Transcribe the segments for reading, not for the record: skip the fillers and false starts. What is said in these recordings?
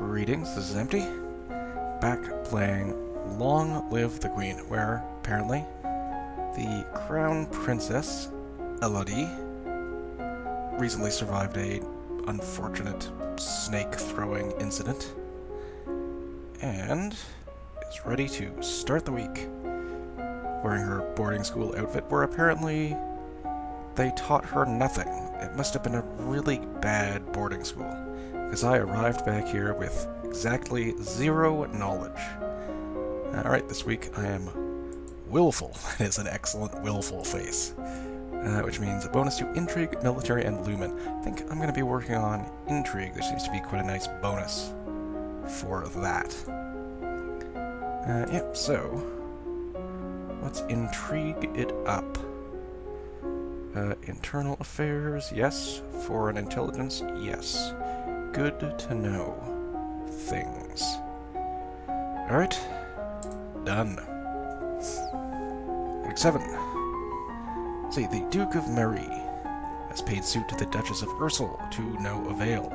Greetings, this is Empty. Back playing Long Live the Queen, where, apparently, the Crown Princess, Elodie, recently survived a unfortunate snake-throwing incident, and is ready to start the week, wearing her boarding school outfit, where apparently they taught her nothing. It must have been a really bad boarding school, because I arrived back here with exactly zero knowledge. Alright, this week I am willful. It is an excellent willful face. Which means a bonus to Intrigue, Military, and Lumen. I think I'm going to be working on Intrigue. There seems to be quite a nice bonus for that. Yep, so let's intrigue it up. Internal affairs, yes. Foreign intelligence, yes. Good to know things. Alright, done. Week 7. See, the Duke of Marie has paid suit to the Duchess of Ursel to no avail.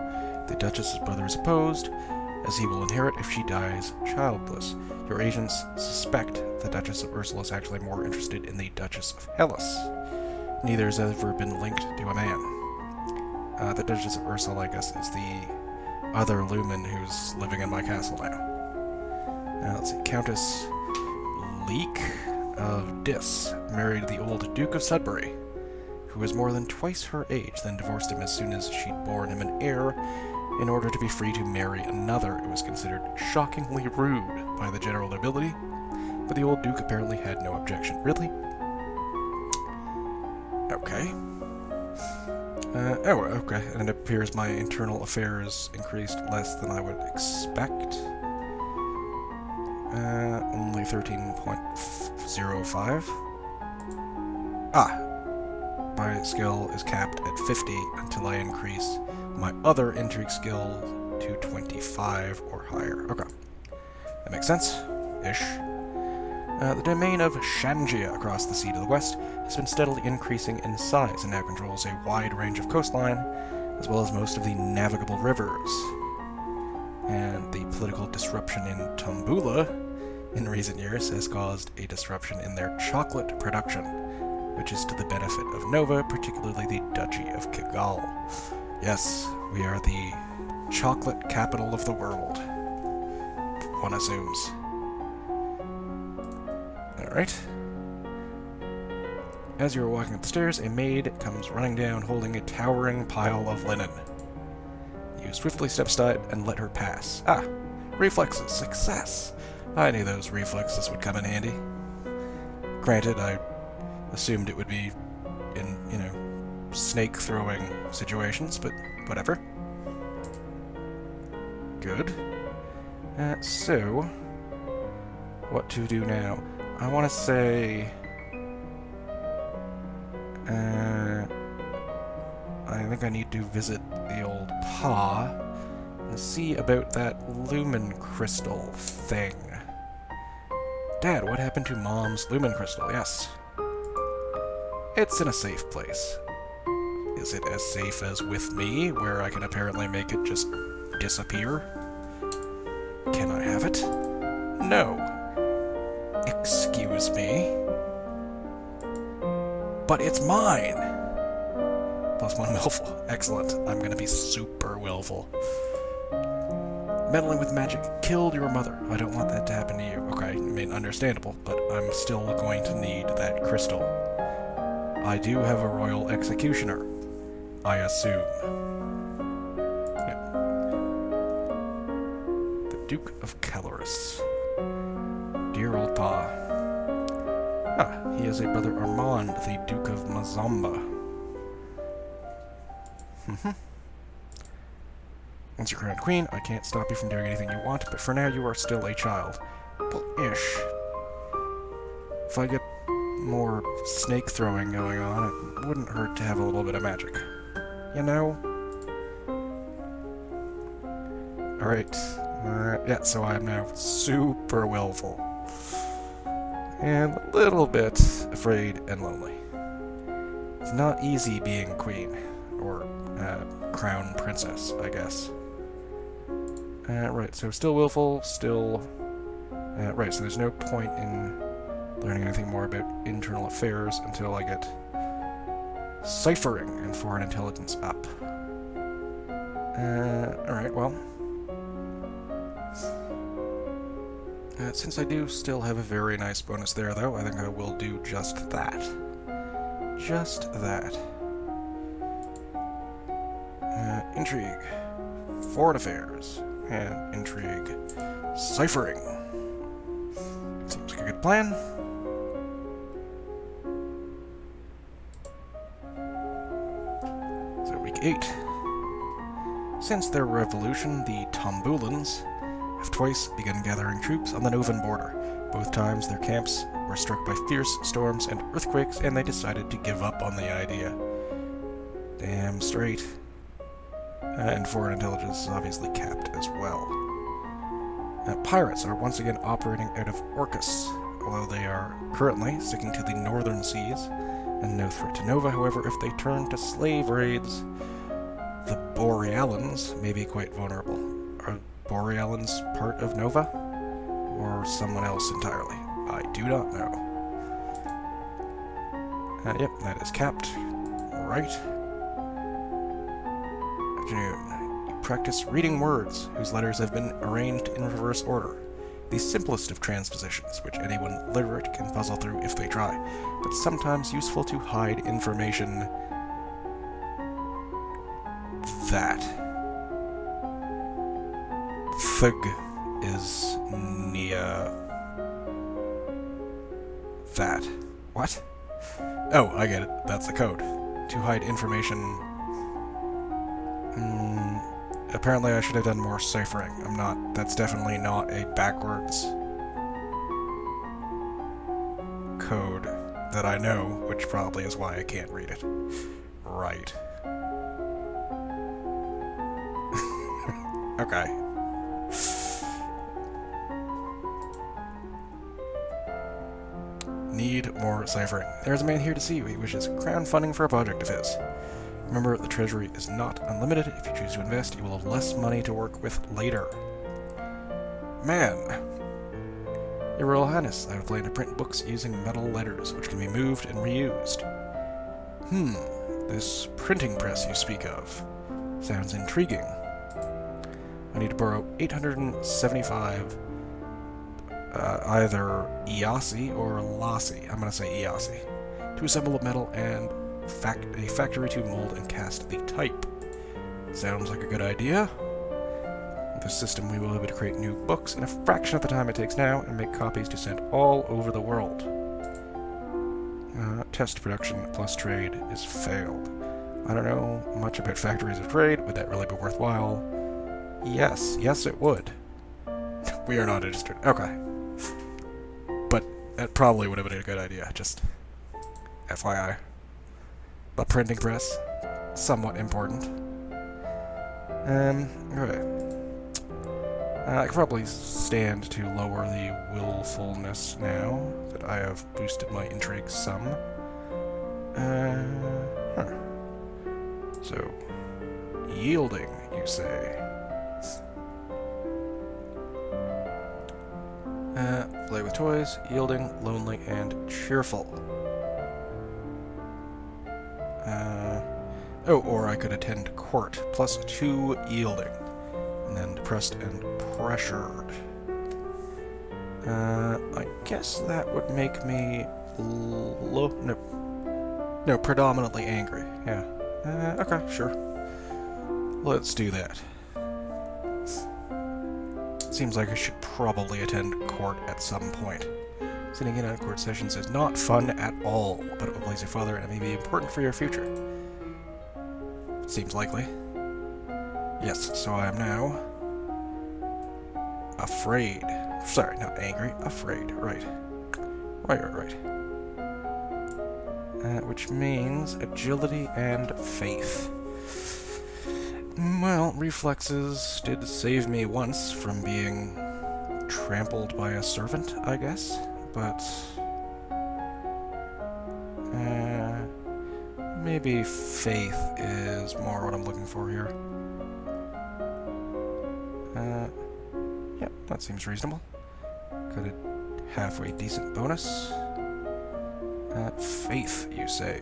The Duchess's brother is opposed, as he will inherit if she dies childless. Your agents suspect the Duchess of Ursel is actually more interested in the Duchess of Hellas. Neither has ever been linked to a man. The Duchess of Ursel, I guess, is the other Lumen who's living in my castle now. Let's see, Countess Leek of Dis married the old Duke of Sudbury, who was more than twice her age, then divorced him as soon as she'd borne him an heir in order to be free to marry another. It was considered shockingly rude by the general nobility, but the old Duke apparently had no objection. Really? Okay. Okay. And it appears my internal affairs increased less than I would expect. Only 13.05. My skill is capped at 50 until I increase my other intrigue skill to 25 or higher. Okay. That makes sense. Ish. The domain of Shangia across the sea to the west has been steadily increasing in size and now controls a wide range of coastline, as well as most of the navigable rivers. And the political disruption in Tambula in recent years has caused a disruption in their chocolate production, which is to the benefit of Nova, particularly the Duchy of Kigal. Yes, we are the chocolate capital of the world, one assumes. Alright. As you are walking up the stairs, a maid comes running down holding a towering pile of linen. You swiftly step aside and let her pass. Reflexes. Success! I knew those reflexes would come in handy. Granted, I assumed it would be in, snake-throwing situations, but whatever. Good. So, what to do now? I want to say... I think I need to visit the old Pa and see about that lumen crystal thing. Dad, what happened to Mom's lumen crystal? Yes. It's in a safe place. Is it as safe as with me, where I can apparently make it just disappear? Can I have it? No. Excuse me? But it's mine! +1 willful. Excellent. I'm gonna be super willful. Meddling with magic killed your mother. I don't want that to happen to you. Okay, I mean, understandable, but I'm still going to need that crystal. I do have a royal executioner, I assume. Yeah. The Duke of Caloris. Dear old Pa. He has a brother Armand, the Duke of Mazamba. Once you're crowned queen, I can't stop you from doing anything you want, but for now you are still a child. Well-ish. If I get more snake throwing going on, it wouldn't hurt to have a little bit of magic. You know? Alright. Yeah, so I am now super willful. And a little bit afraid and lonely. It's not easy being queen, or crown princess, I guess. Right, so still willful, still... right, so there's no point in learning anything more about internal affairs until I get ciphering and foreign intelligence up. Alright, well... since I do still have a very nice bonus there, though, I think I will do just that. Just that. Intrigue. Foreign affairs. And intrigue. Ciphering. Seems like a good plan. So, week 8. Since their revolution, the Tombulans have twice begun gathering troops on the Novan border. Both times their camps were struck by fierce storms and earthquakes, and they decided to give up on the idea. Damn straight. And foreign intelligence is obviously capped as well. Pirates are once again operating out of Orcus, although they are currently sticking to the northern seas, and no threat to Nova. However, if they turn to slave raids, the Borealans may be quite vulnerable. Are Borealans part of Nova? Or someone else entirely? I do not know. Yep, that is capped. Right. Afternoon. You practice reading words whose letters have been arranged in reverse order. The simplest of transpositions, which anyone literate can puzzle through if they try, but sometimes useful to hide information. That. Thug is Nia. That. What? Oh, I get it. That's the code. To hide information... apparently I should have done more ciphering. That's definitely not a backwards code that I know, which probably is why I can't read it. Right. Okay. Need more ciphering. There's a man here to see you. He wishes crowdfunding for a project of his. Remember, the treasury is not unlimited. If you choose to invest, you will have less money to work with later. Man. Your Royal Highness, I have planned to print books using metal letters, which can be moved and reused. This printing press you speak of sounds intriguing. I need to borrow 875, either Iasi or Lassi, I'm going to say Iasi, to assemble a metal and a factory to mold and cast the type. Sounds like a good idea. With this system, we will be able to create new books in a fraction of the time it takes now and make copies to send all over the world. Test production plus trade is failed. I don't know much about factories or trade. Would that really be worthwhile? Yes. Yes, it would. We are not interested. Okay. But that probably would have been a good idea, just FYI. The printing press, somewhat important. Okay. I could probably stand to lower the willfulness now that I have boosted my intrigue some. So, yielding, you say? Play with toys, yielding, lonely, and cheerful. Oh, or I could attend court, plus 2 yielding, and then depressed and pressured. I guess that would make me no, predominantly angry, yeah. Okay, sure. Let's do that. Seems like I should probably attend court at some point. Sitting in on court sessions is not fun at all, but it will please your father and it may be important for your future. Seems likely. Yes, so I am now afraid. Sorry, not angry, afraid. Right. Right. Which means agility and faith. Well, reflexes did save me once from being trampled by a servant, I guess, but maybe faith is more what I'm looking for here. Yep, that seems reasonable. Got a halfway decent bonus. Faith, you say?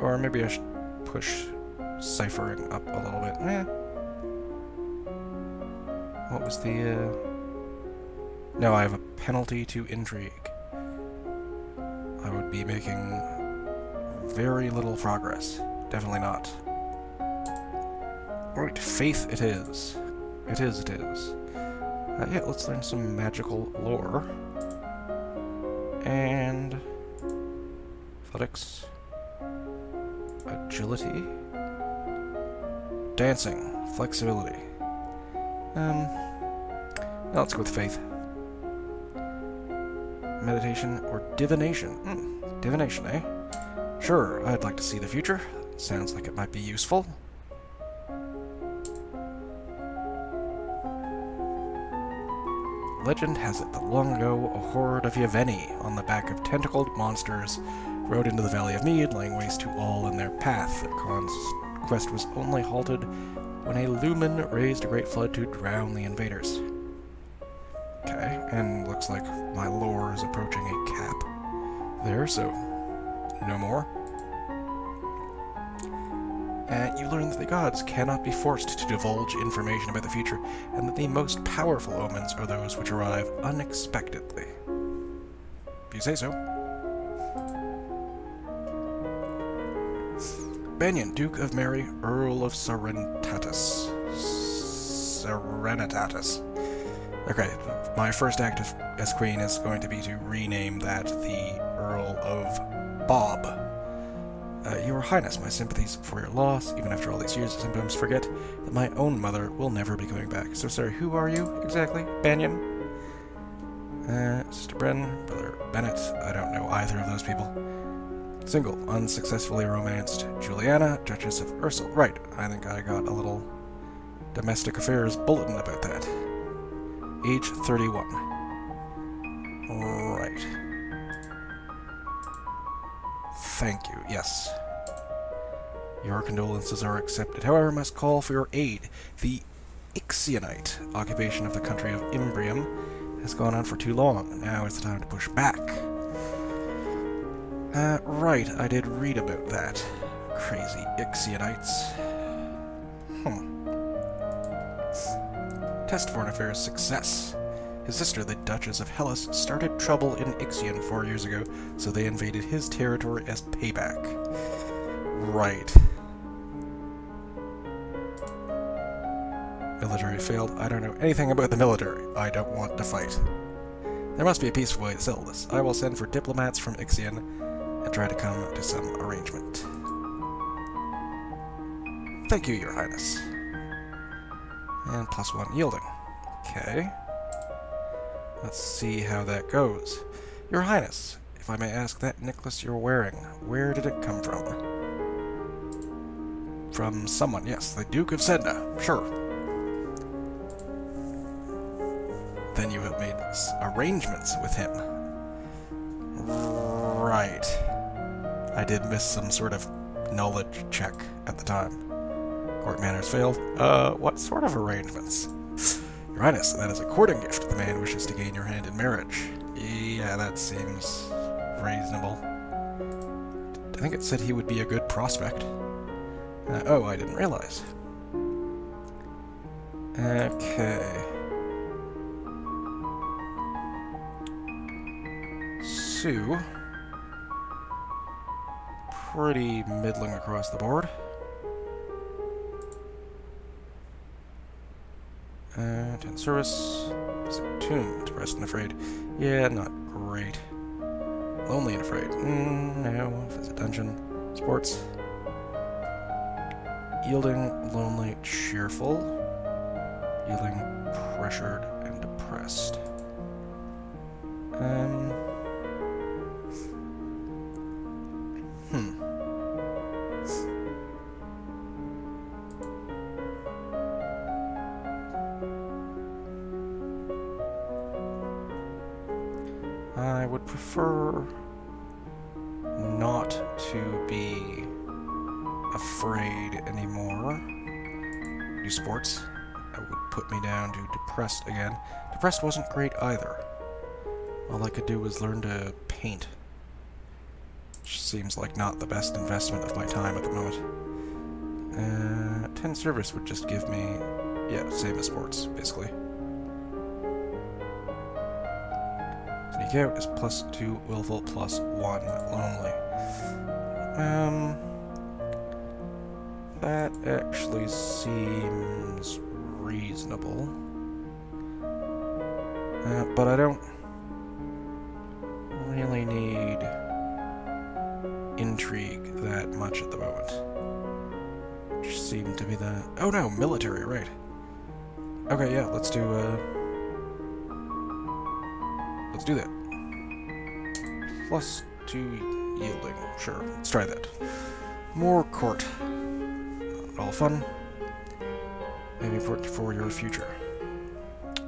Or maybe I should push ciphering up a little bit. What was the, No, I have a penalty to intrigue. I would be making very little progress. Definitely not. Right, faith it is. It is. Yeah, let's learn some magical lore. And athletics, agility, dancing, flexibility. Now let's go with faith. Meditation or divination? Divination, eh? Sure, I'd like to see the future. Sounds like it might be useful. Legend has it that long ago, a horde of Yaveni, on the back of tentacled monsters, rode into the Valley of Mead, laying waste to all in their path. Their conquest was only halted when a lumen raised a great flood to drown the invaders. Okay, and looks like my lore is approaching a cap there, so no more. You learn that the gods cannot be forced to divulge information about the future, and that the most powerful omens are those which arrive unexpectedly. If you say so. Banyan, Duke of Mary, Earl of Serenitatis. Okay, my first act as Queen is going to be to rename that the Earl of Bob. Your Highness, my sympathies for your loss. Even after all these years, I sometimes forget that my own mother will never be coming back. So sorry, who are you exactly? Banyan? Sister Bren, Brother Bennett, I don't know either of those people. Single, unsuccessfully romanced. Juliana, Duchess of Ursel. Right, I think I got a little domestic affairs bulletin about that. Age 31. Right. Thank you, yes. Your condolences are accepted. However, I must call for your aid. The Ixionite occupation of the country of Imbrium has gone on for too long. Now is the time to push back. Right, I did read about that. Crazy Ixionites. Test for an affair's success. His sister, the Duchess of Hellas, started trouble in Ixion 4 years ago, so they invaded his territory as payback. Right. Military failed. I don't know anything about the military. I don't want to fight. There must be a peaceful way to settle this. I will send for diplomats from Ixion and try to come to some arrangement. Thank you, Your Highness. And +1 yielding. Okay. Let's see how that goes. Your Highness, if I may ask, that necklace you're wearing, where did it come from? From someone, yes, the Duke of Sedna, sure. Then you have made arrangements with him. Right. I did miss some sort of knowledge check at the time. Court manners failed. What sort of arrangements? Your Highness, that is a courting gift. The man wishes to gain your hand in marriage. Yeah, that seems reasonable. I think it said he would be a good prospect. Oh, I didn't realize. Okay. Sue. Pretty middling across the board. Ten service. Tomb. Depressed and afraid. Yeah, not great. Lonely and afraid. No. Visit dungeon. Sports. Yielding, lonely, cheerful. Yielding, pressured, and depressed. I would prefer not to be afraid anymore. do sports. That would put me down to depressed again. Depressed wasn't great either. All I could do was learn to paint. Which seems like not the best investment of my time at the moment. 10 service would just give me... yeah, same as sports, basically. Sneak out is +2 willful, +1 lonely. That actually seems reasonable. But I don't really need intrigue that much at the moment. Which seemed to be the... oh no, military, right. Okay, yeah, let's do that. +2 yielding. Sure, let's try that. More court. Not all fun. Maybe important for your future.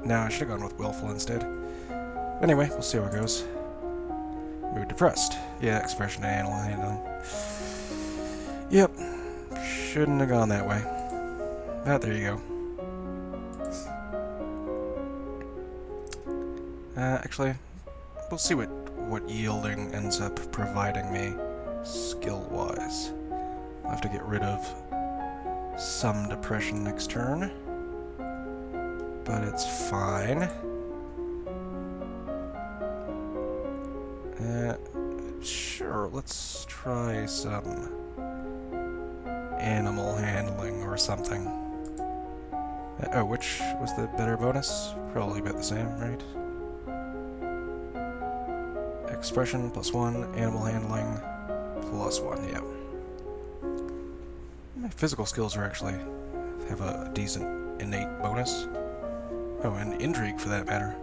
Nah, I should have gone with willful instead. Anyway, we'll see how it goes. Mood depressed. Yeah, expression animal handling. Yep. Shouldn't have gone that way. But there you go. Actually, we'll see what yielding ends up providing me skill-wise. I'll have to get rid of some depression next turn. But it's fine. Sure, let's try some animal handling or something. Oh, which was the better bonus? Probably about the same, right? Expression +1, animal handling +1, yeah. My physical skills are actually have a decent innate bonus. Oh, and intrigue for that matter.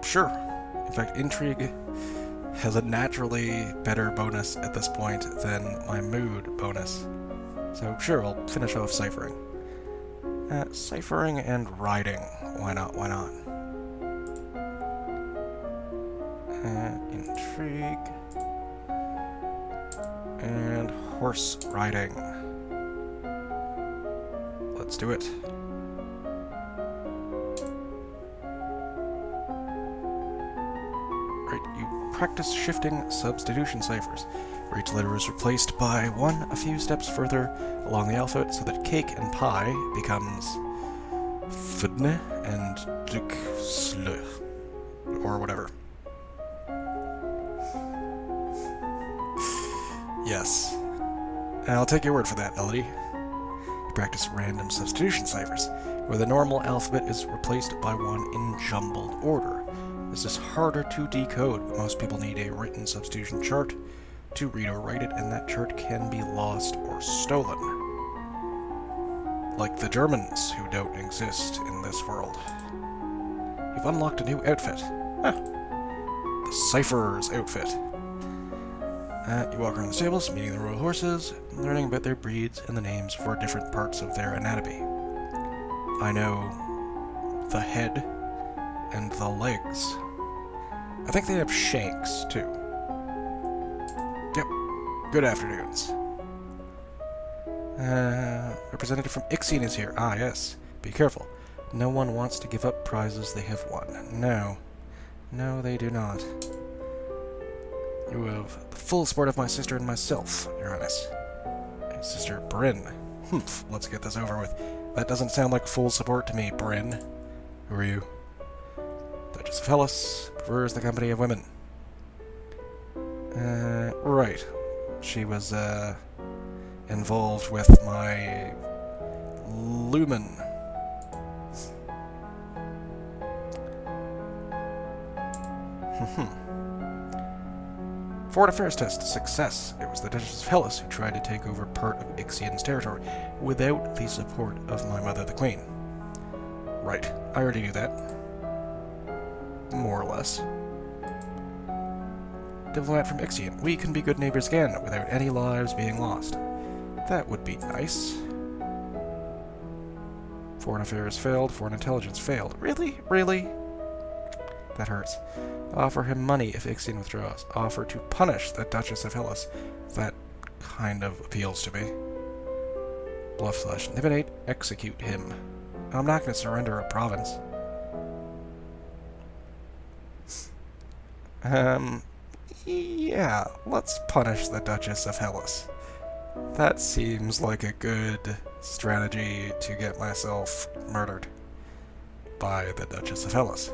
Sure. In fact, intrigue has a naturally better bonus at this point than my mood bonus. So sure, I'll finish off ciphering. Ciphering and riding. Why not? Why not? Intrigue. And horse riding. Let's do it. You practice shifting substitution ciphers, where each letter is replaced by one a few steps further along the alphabet so that cake and pie becomes fudne and duksle, or whatever. Yes. I'll take your word for that, Elodie. You practice random substitution ciphers, where the normal alphabet is replaced by one in jumbled order. This is harder to decode, but most people need a written substitution chart to read or write it, and that chart can be lost or stolen. Like the Germans, who don't exist in this world. You've unlocked a new outfit. The Cipher's outfit. You walk around the stables, meeting the royal horses, learning about their breeds and the names for different parts of their anatomy. I know the head and the legs. I think they have shanks, too. Yep. Good afternoons. Representative from Ixion is here. Ah, yes. Be careful. No one wants to give up prizes they have won. No. No, they do not. You have the full support of my sister and myself, Your Highness. My sister, Bryn. Humph, let's get this over with. That doesn't sound like full support to me, Bryn. Who are you? Duchess of Hellas prefers the company of women. Right. She was, involved with my lumen. Foreign affairs test. Success. It was the Duchess of Hellas who tried to take over part of Ixion's territory without the support of my mother, the Queen. Right. I already knew that. More or less. Diplomat from Ixion. We can be good neighbors again without any lives being lost. That would be nice. Foreign affairs failed. Foreign intelligence failed. Really? Really? That hurts. Offer him money if Ixion withdraws. Offer to punish the Duchess of Hellas. That kind of appeals to me. Bluff/intimidate, execute him. I'm not going to surrender a province. Yeah, let's punish the Duchess of Hellas. That seems like a good strategy to get myself murdered by the Duchess of Hellas.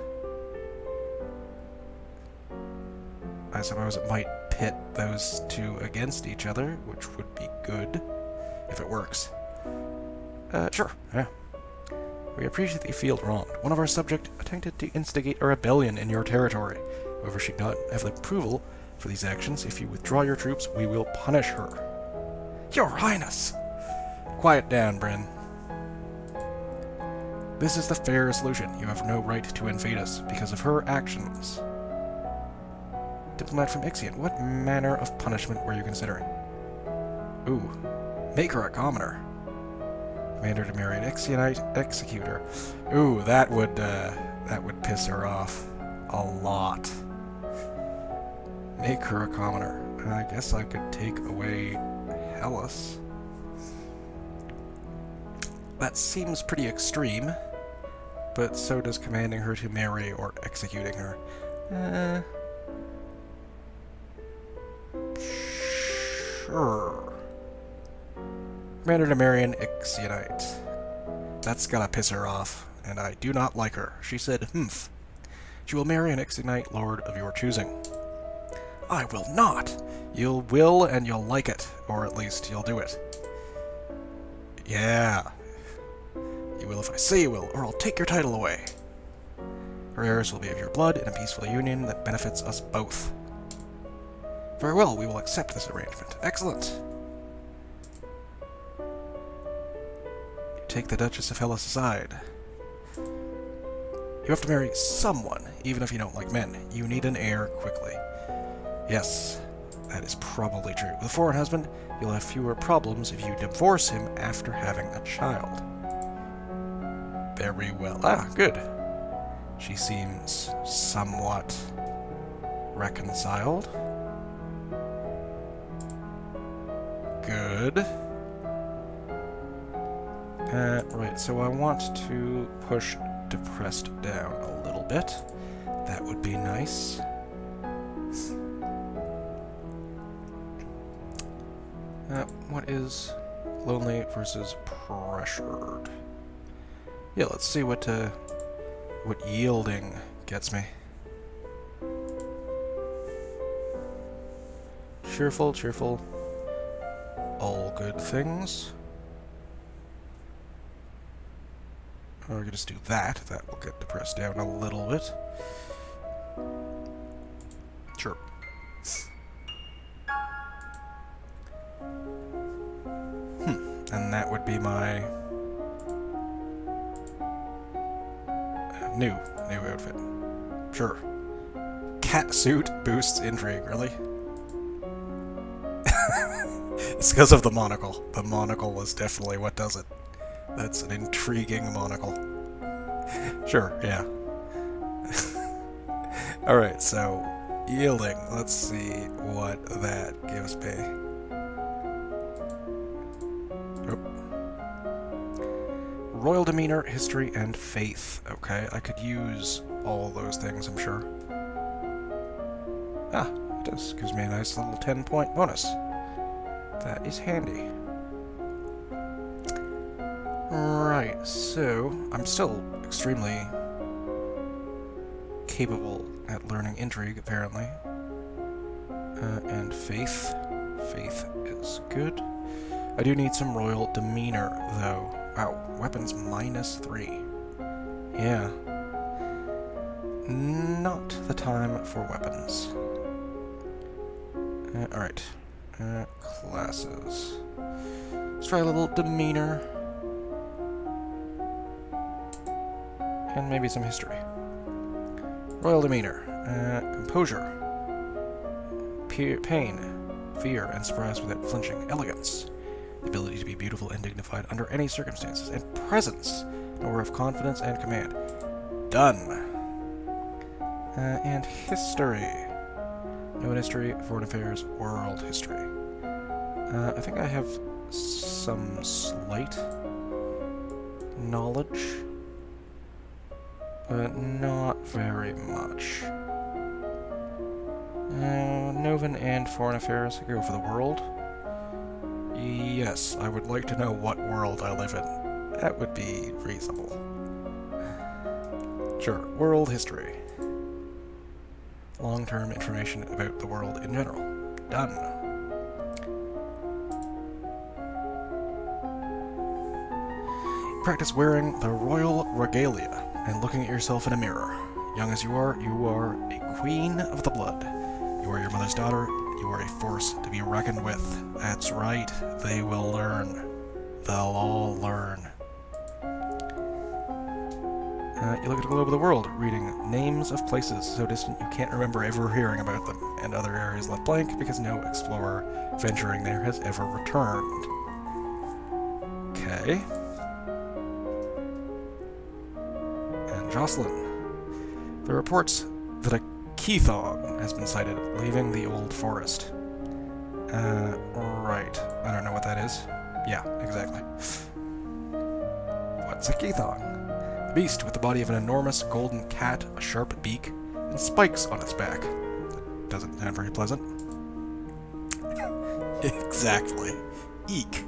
I suppose it might pit those two against each other, which would be good if it works. Sure, yeah. We appreciate that you feel wronged. One of our subjects attempted to instigate a rebellion in your territory. However, she did not have the approval for these actions. If you withdraw your troops, we will punish her. Your Highness! Quiet down, Bryn. This is the fair solution. You have no right to invade us because of her actions. Diplomat from Ixion, what manner of punishment were you considering? Ooh, make her a commoner. Commander to marry an Ixionite executor. Ooh, that would piss her off a lot. Make her a commoner. I guess I could take away Hellas. That seems pretty extreme, but so does commanding her to marry or executing her. Sure. Commander to marry an Ixionite. That's gonna piss her off, and I do not like her. She said, "Humph. She will marry an Ixionite lord of your choosing." I will not! You will, and you'll like it. Or at least, you'll do it. Yeah. You will if I say you will, or I'll take your title away. Her heirs will be of your blood in a peaceful union that benefits us both. Very well, we will accept this arrangement. Excellent. You take the Duchess of Hellas aside. You have to marry someone, even if you don't like men. You need an heir quickly. Yes, that is probably true. With a foreign husband, you'll have fewer problems if you divorce him after having a child. Very well. Ah, good. She seems somewhat reconciled. Good. Right, so I want to push depressed down a little bit. That would be nice. What is lonely versus pressured? Yeah, let's see what yielding gets me. Cheerful, cheerful. All good things. Or we can just do that. That will get depressed down a little bit. Sure. And that would be my new outfit. Sure. Cat suit boosts intrigue, really? It's because of the monocle. The monocle is definitely what does it. That's an intriguing monocle. Sure, yeah. Alright, so yielding. Let's see what that gives me. Royal demeanor, history, and faith. Okay, I could use all those things, I'm sure. Ah, it does. Gives me a nice little 10-point bonus. That is handy. Right, so I'm still extremely capable at learning intrigue, apparently. And faith. Faith is good. I do need some royal demeanor, though. Wow, weapons -3. Yeah. Not the time for weapons. Alright. Classes. Let's try a little demeanor. And maybe some history. Royal demeanor. Composure. Pain. Fear and surprise without flinching. Elegance. The ability to be beautiful and dignified under any circumstances. And presence. An aura of confidence and command. Done. And history. Known history, foreign affairs, world history. I think I have some slight knowledge, but not very much. Novan and Foreign Affairs, go for the world. Yes, I would like to know what world I live in. That would be reasonable. Sure, world history. Long-term information about the world in general. Done. Practice wearing the royal regalia and looking at yourself in a mirror. Young as you are a queen of the blood. You are your mother's daughter. You are a force to be reckoned with. That's right. They will learn. They'll all learn. You look at a globe of the world, reading names of places so distant you can't remember ever hearing about them, and other areas left blank because no explorer venturing there has ever returned. Okay. And Jocelyn. There are reports that a Keithong has been sighted leaving the old forest. Right. I don't know what that is. Yeah, exactly. What's a Keithong? A beast with the body of an enormous golden cat, a sharp beak, and spikes on its back. That doesn't sound very pleasant. Exactly. Eek.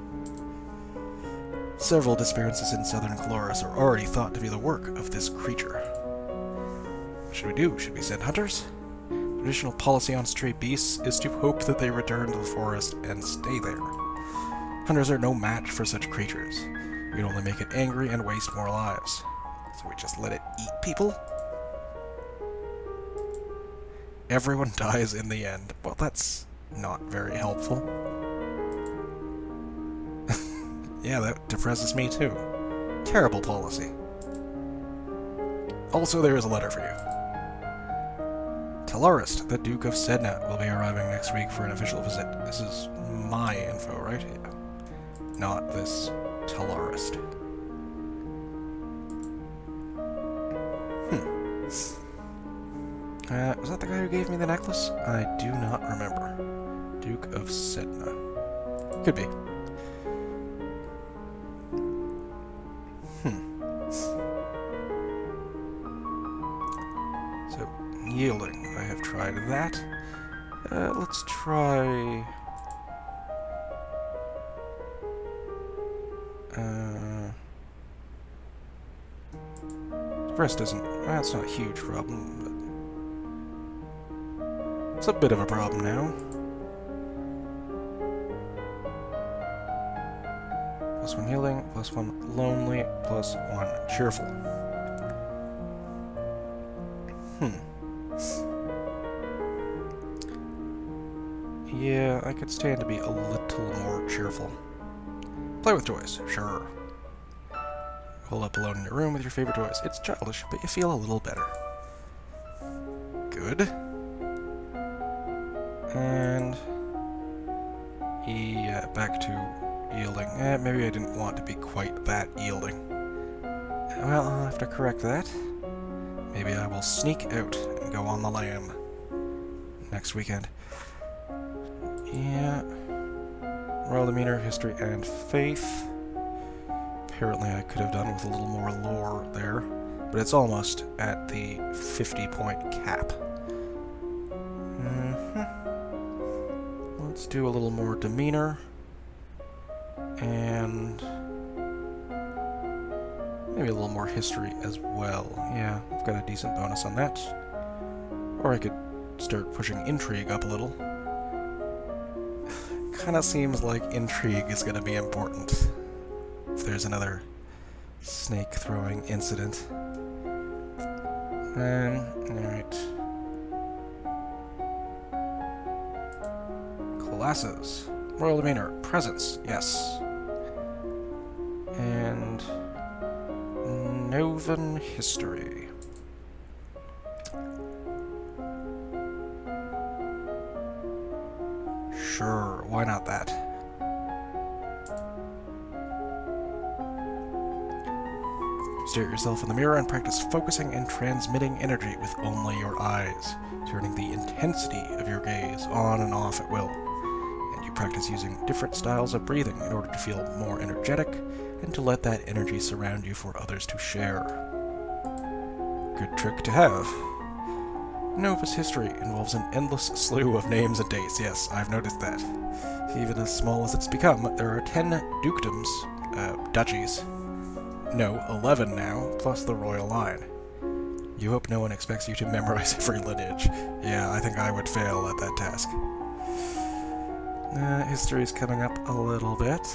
Several disappearances in southern Cloris are already thought to be the work of this creature. What should we do? Should we send hunters? Traditional policy on stray beasts is to hope that they return to the forest and stay there. Hunters are no match for such creatures. We'd only make it angry and waste more lives. So we just let it eat people? Everyone dies in the end. Well, that's not very helpful. Yeah, that depresses me too. Terrible policy. Also, there is a letter for you. Talarist, the Duke of Sedna, will be arriving next week for an official visit. This is my info, right? Yeah. Not this Talarist. Was that the guy who gave me the necklace? I do not remember. Duke of Sedna. Could be. So, yielding. I have tried that. Let's try... Rest isn't... That's not a huge problem, but... It's a bit of a problem now. +1 healing, +1 lonely, +1 cheerful. Yeah, I could stand to be a little more cheerful. Play with toys, sure. Hold up alone in your room with your favorite toys. It's childish, but you feel a little better. Good. And... yeah, back to yielding. Maybe I didn't want to be quite that yielding. Well, I'll have to correct that. Maybe I will sneak out and go on the lam next weekend. Yeah. Royal demeanor, history, and faith. Apparently I could have done with a little more lore there, but it's almost at the 50-point cap. Let's do a little more demeanor, and maybe a little more history as well. Yeah, I've got a decent bonus on that. Or I could start pushing intrigue up a little. Kinda seems like intrigue is gonna be important if there's another snake-throwing incident. Alright. Classes. Royal demeanor. Presence. Yes. And... Novan history. Sure, why not that? Stare at yourself in the mirror and practice focusing and transmitting energy with only your eyes, turning the intensity of your gaze on and off at will. And you practice using different styles of breathing in order to feel more energetic and to let that energy surround you for others to share. Good trick to have. Nova's history involves an endless slew of names and dates. Yes, I've noticed that. Even as small as it's become, there are 10 dukedoms, duchies. No, 11 now, plus the royal line. You hope no one expects you to memorize every lineage. Yeah, I think I would fail at that task. History's coming up a little bit.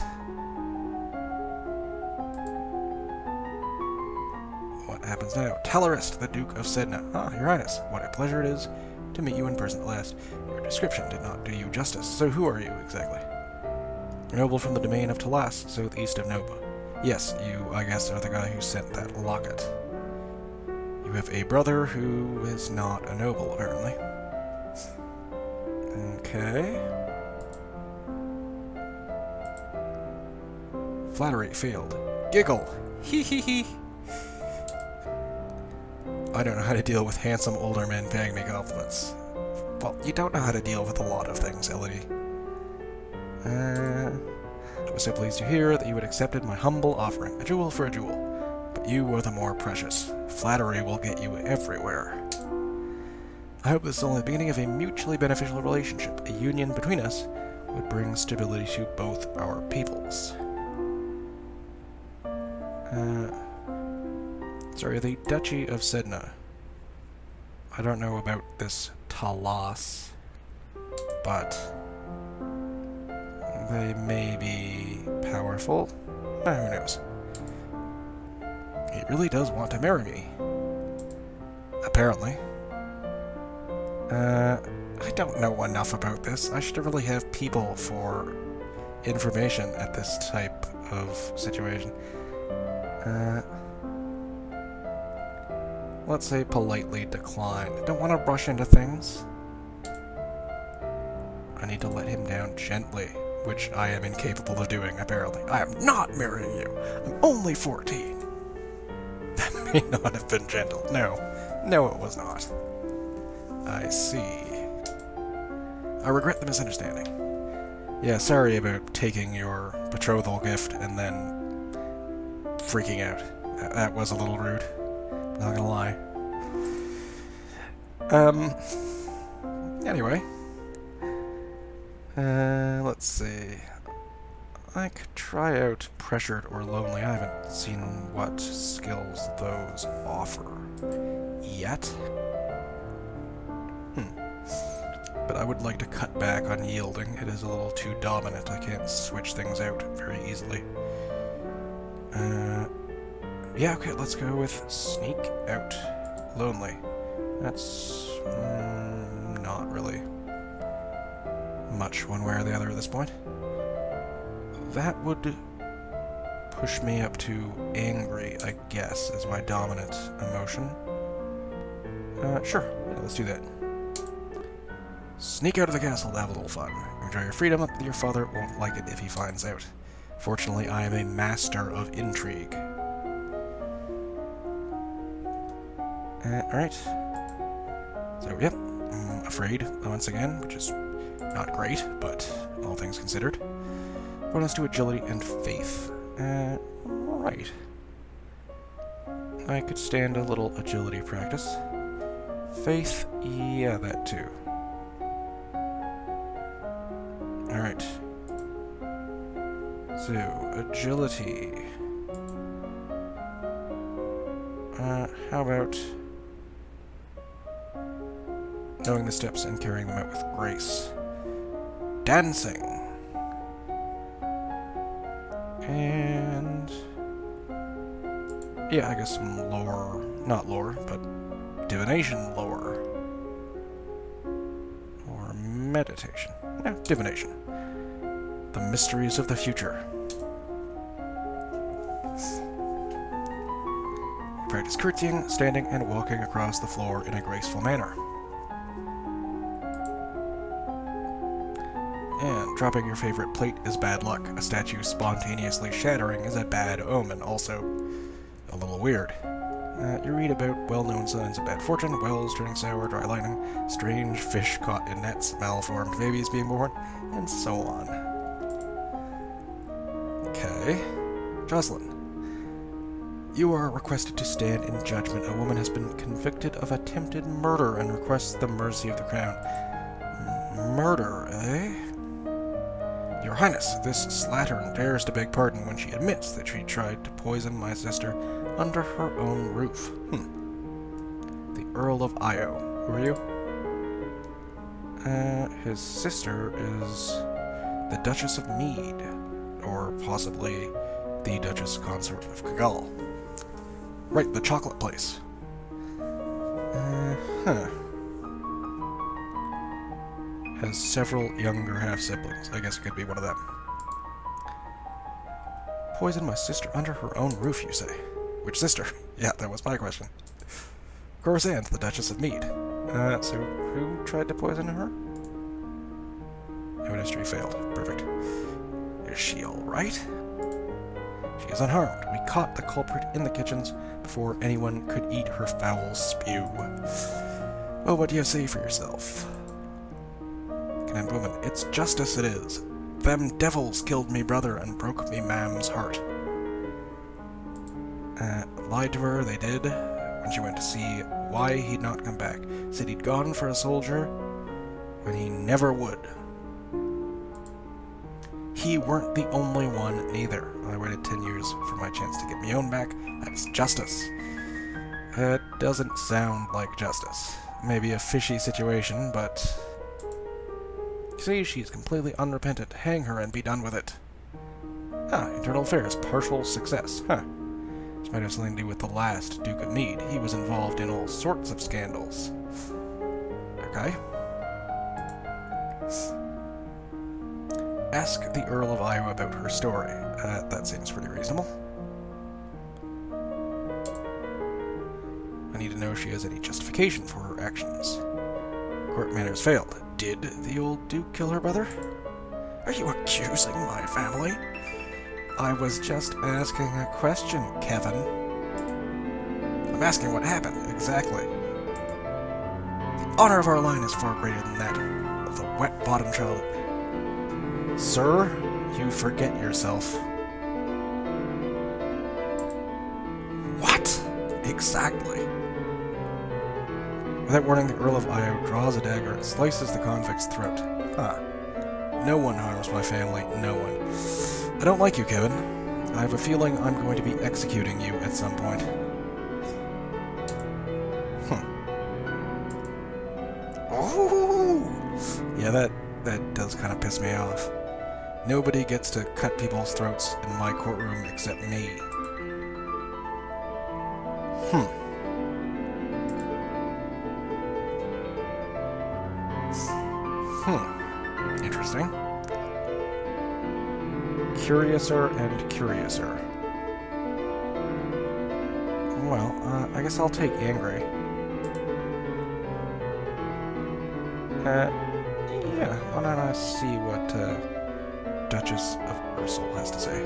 What happens now? Talarist, the Duke of Sedna. Ah, Your Highness, what a pleasure it is to meet you in person at last. Your description did not do you justice. So who are you, exactly? A noble from the domain of Talas, southeast of Nova. Yes, you, I guess, are the guy who sent that locket. You have a brother who is not a noble, apparently. Okay. Flattery failed. Giggle! Hee hee hee! I don't know how to deal with handsome older men paying me compliments. Well, you don't know how to deal with a lot of things, Elodie. I was so pleased to hear that you had accepted my humble offering, a jewel for a jewel. But you are the more precious. Flattery will get you everywhere. I hope this is only the beginning of a mutually beneficial relationship. A union between us would bring stability to both our peoples. Sorry, the Duchy of Sedna. I don't know about this Talas, but they may be powerful. Who knows? He really does want to marry me. Apparently. I don't know enough about this. I should really have people for information at this type of situation. Let's say politely decline. I don't want to rush into things. I need to let him down gently, which I am incapable of doing, apparently. I am not marrying you. I'm only 14. That may not have been gentle. No. No, it was not. I see. I regret the misunderstanding. Yeah, sorry about taking your betrothal gift and then freaking out. That was a little rude. Not gonna lie. Anyway. Let's see. I could try out Pressured or Lonely. I haven't seen what skills those offer yet. But I would like to cut back on Yielding. It is a little too dominant. I can't switch things out very easily. Yeah, okay, let's go with Sneak Out. Lonely. That's not really much one way or the other at this point. That would push me up to Angry, I guess, as my dominant emotion. Sure, yeah, let's do that. Sneak out of the castle to have a little fun. Enjoy your freedom, but your father won't like it if he finds out. Fortunately, I am a master of intrigue. Alright. So, yep, I'm afraid once again, which is not great, but all things considered. Bonus to agility and faith. Right. I could stand a little agility practice. Faith, yeah, that too. Alright. So, agility. How about knowing the steps and carrying them out with grace? Dancing. And yeah, I guess some lore, not lore, but divination lore. Or meditation. Yeah, divination. The mysteries of the future. Practice curtsying, standing, and walking across the floor in a graceful manner. And dropping your favorite plate is bad luck. A statue spontaneously shattering is a bad omen, also a little weird. You read about well-known signs of bad fortune, wells turning sour, dry lightning, strange fish caught in nets, malformed babies being born, and so on. Okay. Jocelyn. You are requested to stand in judgment. A woman has been convicted of attempted murder and requests the mercy of the crown. Murder, eh? Your Highness, this slattern dares to beg pardon when she admits that she tried to poison my sister under her own roof. The Earl of Io. Who are you? His sister is the Duchess of Mead, or possibly the Duchess Consort of Cagal. Right, the chocolate place. Has several younger half-siblings. I guess it could be one of them. Poisoned my sister under her own roof, you say? Which sister? Yeah, that was my question. Corzant, the Duchess of Mead. So who tried to poison her? No history failed. Perfect. Is she alright? She is unharmed. We caught the culprit in the kitchens before anyone could eat her foul spew. Oh, what do you say for yourself? Condemned woman, it's justice it is. Them devils killed me brother and broke me mam's heart. Lied to her, they did, when she went to see why he'd not come back. Said he'd gone for a soldier when he never would. He weren't the only one either. I waited 10 years for my chance to get me own back. That's justice. It doesn't sound like justice. Maybe a fishy situation, but... See, she's completely unrepentant. Hang her and be done with it. Internal affairs, partial success. This might have something to do with the last Duke of Mead. He was involved in all sorts of scandals. Okay. Ask the Earl of Iowa about her story. That seems pretty reasonable. I need to know if she has any justification for her actions. Court manners failed. Did the old Duke kill her brother? Are you accusing my family? I was just asking a question, Kevin. I'm asking what happened, exactly. The honor of our line is far greater than that of the wet-bottomed child. Sir, you forget yourself. What? Exactly. Without warning, the Earl of Io draws a dagger and slices the convict's throat. No one harms my family, no one. I don't like you, Kevin. I have a feeling I'm going to be executing you at some point. Oh! Yeah, that does kind of piss me off. Nobody gets to cut people's throats in my courtroom except me. Interesting. Curiouser and curiouser. Well, I guess I'll take angry. Yeah, why don't I see what, Duchess of Ursel has to say.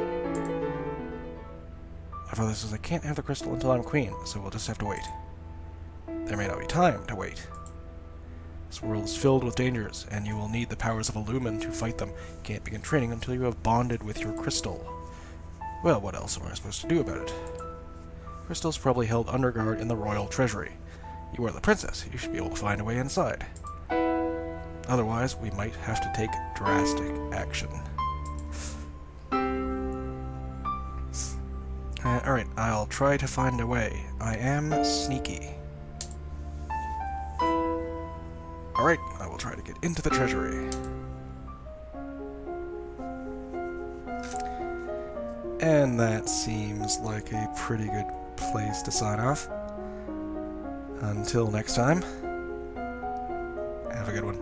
My father says I can't have the crystal until I'm queen, so we'll just have to wait. There may not be time to wait. This world is filled with dangers, and you will need the powers of a lumen to fight them. You can't begin training until you have bonded with your crystal. Well, what else am I supposed to do about it? Crystal's probably held under guard in the royal treasury. You are the princess. You should be able to find a way inside. Otherwise, we might have to take drastic action. Alright, I'll try to find a way. I am sneaky. Alright, I will try to get into the treasury. And that seems like a pretty good place to sign off. Until next time, have a good one.